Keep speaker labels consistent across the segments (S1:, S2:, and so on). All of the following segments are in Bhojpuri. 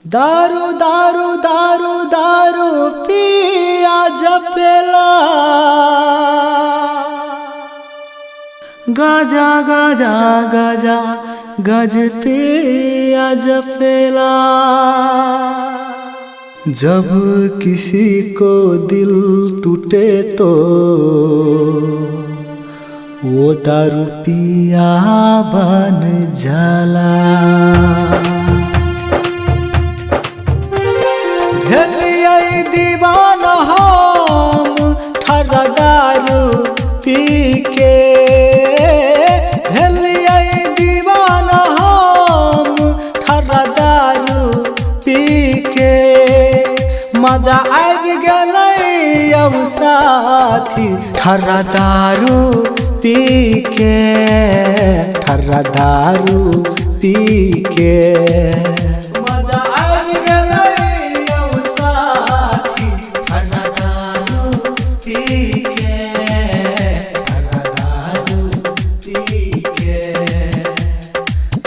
S1: दारू दारू दारू दारू पिया जपेला, गाजा गाजा गाजा गज पिया जपेला। जब किसी को दिल टूटे तो वो दारू पिया बन जाला। भेलियै दीवाना हम ठर्रा दारू पी के, भेलियै दीवाना हम ठर्रा दारू पी के। मजा आबि गेलै यौ साथी ठर्रा दारू पी के, ठर्रा दारू पी के। मजा आबि गेलै यौ साथी ठर्रा दारू पी के, ठर्रा दारू पी के।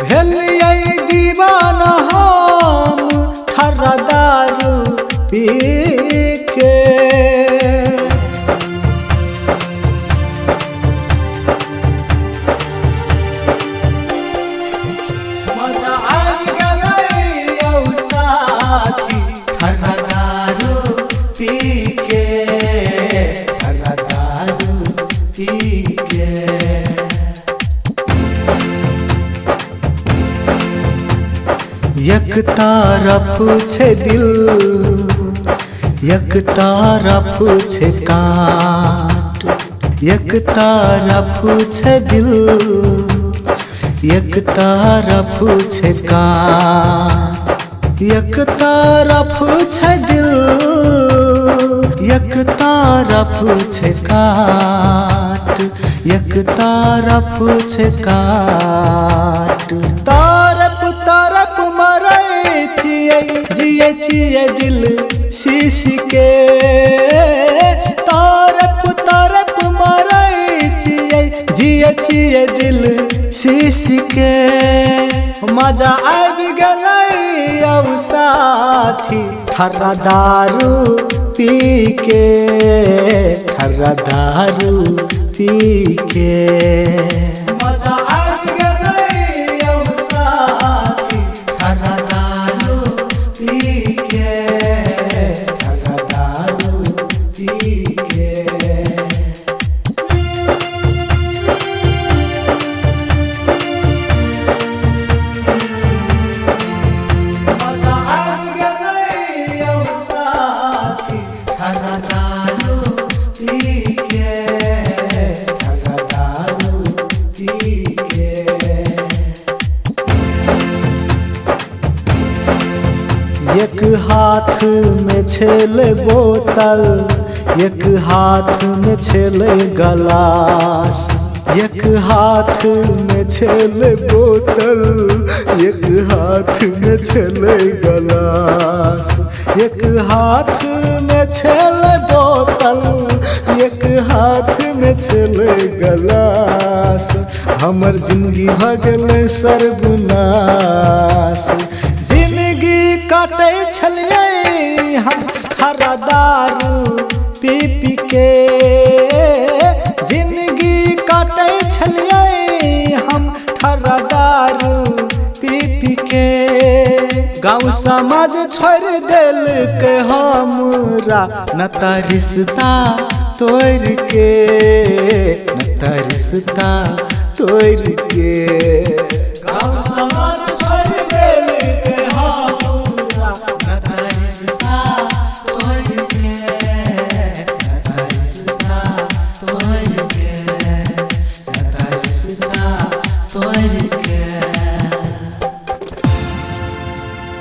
S1: भेलियै दीवाना हम ठर्रा दारू पी के। मजा आबि गेलै यौ साथी ठर्रा दारू पी के, ठर्रा दारू पी के। एक तरफ छै दिल, एक तरफ छै काट। एक तरफ छै दिल, एक तरफ छै काट। एक तरफ छै दिल, एक तरफ छै काट। एक तरफ छै काट। तरफ तरफ मरै छियै, जियै छियै दिल शीश के। तरफ तरफ मरै छियै, जियै छियै दिल शीश के। मजा आबि गेलै यौ साथी ठर्रा दारू पी के, ठर्रा दारू पी के। मजा आबि गेलै यौ साथी ठर्रा दारू पी के, ठर्रा दारू पी के। मजा आबि गेलै यौ साथी ठर्रा दारू पी के, ठर्रा दारू पी के। एक हाथ में छेलै बोतल, एक हाथ में छेलै गलास। एक हाथ में छेलै बोतल, एक हाथ में छेलै गलास। एक हाथ में छेलै बोतल, एक हाथ में छेलै गलास। हमर जिंदगी भ गेलै सर्वनाश। जिंदगी काटै छलियै हम ठर्रा दारू पी पी के। जिंदगी काटै छलियै हम ठर्रा दारू पी पी के। गाँव समाज छोड़ देलकै हमरा नाता रिश्ता तोड़ के, नाता रिश्ता तोड़ के।